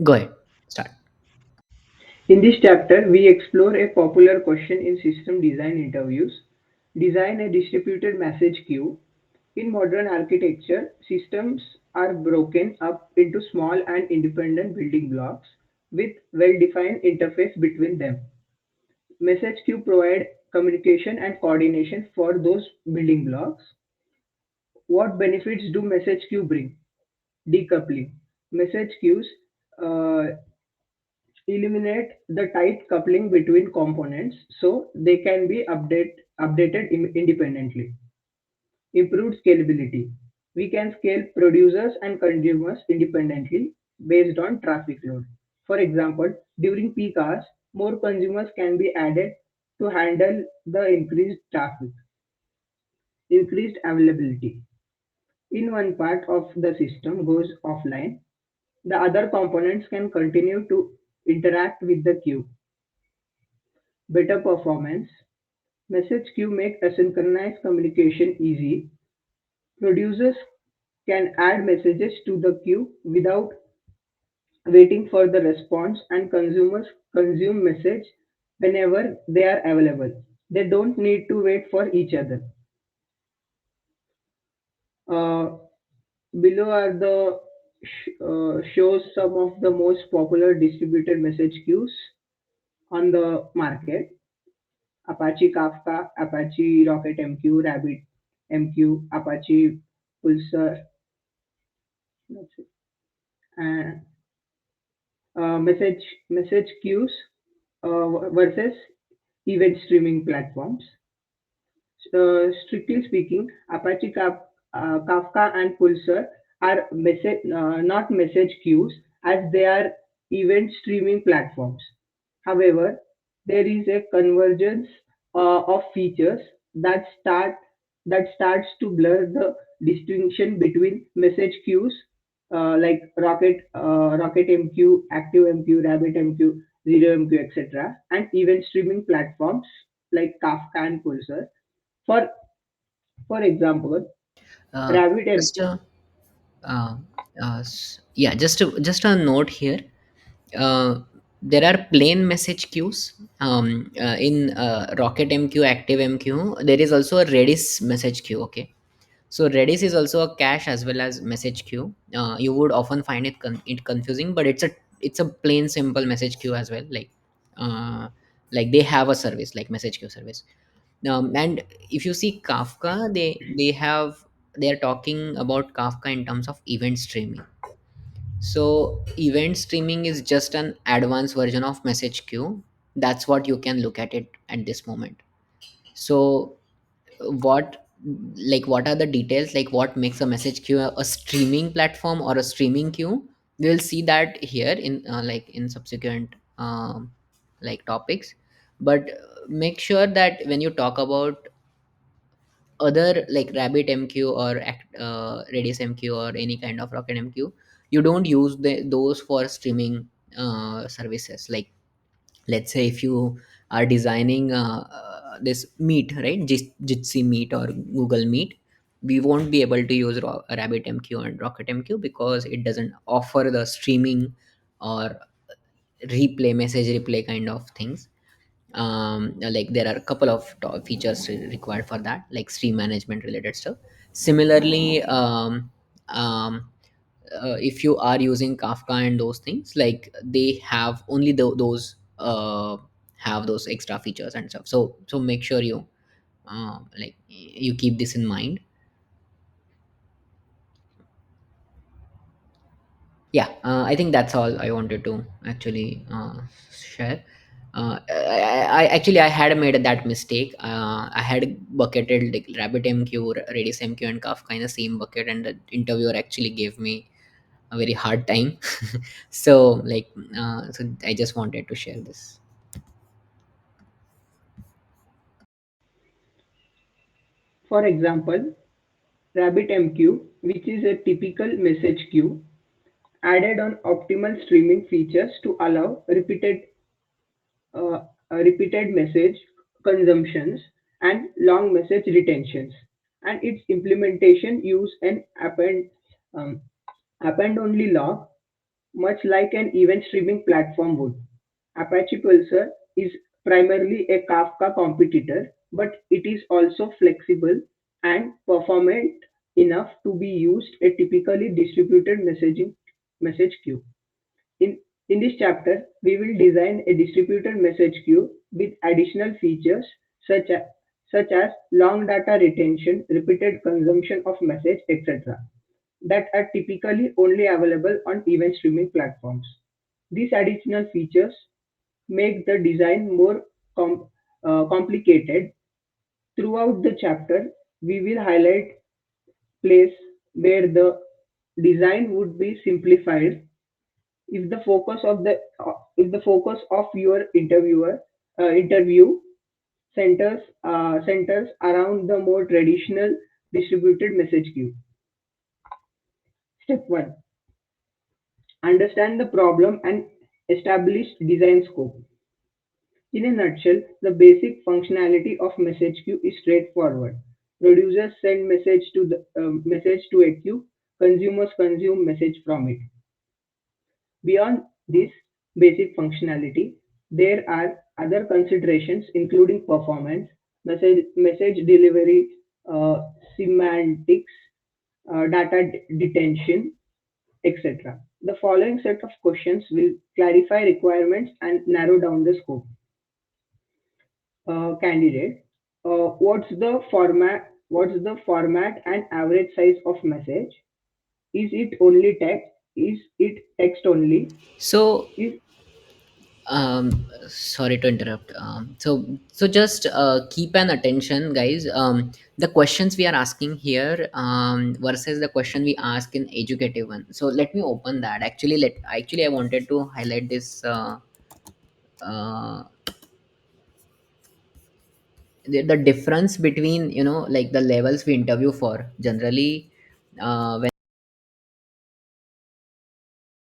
Go ahead. Start. In this chapter, we explore a popular question in system design interviews: design a distributed message queue. In modern architecture, systems are broken up into small and independent building blocks with well-defined interface between them. Message queue provide communication and coordination for those building blocks. What benefits do message queue bring? Decoupling. Message queues uh, eliminate the tight coupling between components so they can be updated independently. Improved scalability. We can scale producers and consumers independently based on traffic load. For example, during peak hours, more consumers can be added to handle the increased traffic. Increased availability. In one part of the system goes offline, the other components can continue to interact with the queue. Better performance. Message queue make asynchronous communication easy. Producers can add messages to the queue without waiting for the response, and consumers consume message whenever they are available. They don't need to wait for each other. Uh, Below are the shows some of the most popular distributed message queues on the market: Apache Kafka, Apache RocketMQ, RabbitMQ, Apache Pulsar, that's it. And message queues versus event streaming platforms. Strictly speaking, Kafka and Pulsar are not message queues, as they are event streaming platforms. However, there is a convergence of features that starts to blur the distinction between message queues like RocketMQ, ActiveMQ, RabbitMQ, ZeroMQ, etc., and event streaming platforms like Kafka and Pulsar. For for example, Uh, Rabbit M. just a yeah, just a note here. uh, there are plain message queues in RocketMQ, ActiveMQ. There is also a Redis message queue. Okay, so Redis is also a cache as well as message queue. You would often find it confusing, but it's a plain simple message queue as well. Uh, like they have a service like message queue service. And if you see Kafka, they are talking about Kafka in terms of event streaming. So event streaming is just an advanced version of message queue. That's what you can look at it at this moment. So what what are the details, like what makes a message queue a streaming platform or a streaming queue? We'll see that here in in subsequent topics. But make sure that when you talk about other like Rabbit MQ or Redis MQ or any kind of Rocket MQ, you don't use those for streaming services. Like let's say if you are designing this Meet, right? Jitsi Meet or Google Meet, we won't be able to use Rabbit MQ and Rocket MQ because it doesn't offer the streaming or replay, message replay kind of things. Like there are a couple of features required for that, like stream management related stuff. Similarly, if you are using Kafka and those things, like they have only those have those extra features and stuff. So make sure you you keep this in mind. Yeah, I think that's all I wanted to actually share. I had made that mistake. I had bucketed like RabbitMQ, RedisMQ, and Kafka in the same bucket, and the interviewer actually gave me a very hard time. So so I just wanted to share this. For example, RabbitMQ, which is a typical message queue, added on optimal streaming features to allow uh, repeated message consumptions and long message retentions. And its implementation use an um, append only log much like an event streaming platform would. Apache Pulsar is primarily a Kafka competitor, but it is also flexible and performant enough to be used a typically distributed message queue. In, in this chapter, we will design a distributed message queue with additional features such as long data retention, repeated consumption of message, etc., that are typically only available on event streaming platforms. These additional features make the design more complicated. Throughout the chapter, we will highlight place where the design would be simplified if the focus of the if the focus of your interview centers around the more traditional distributed message queue. Step 1: understand the problem and establish design scope. In a nutshell, the basic functionality of message queue is straightforward. Producers send message to a queue, consumers consume message from it. Beyond this basic functionality, there are other considerations including performance, message delivery, semantics, data detention, etc. The following set of questions will clarify requirements and narrow down the scope. Candidate, what's the format and average size of message? Is it only text? Is it text only? So Is sorry to interrupt. So just keep an attention, guys. The questions we are asking here versus the question we ask in educative one. So let me open that. Actually I wanted to highlight this. Uh, the difference between, like the levels we interview for generally, when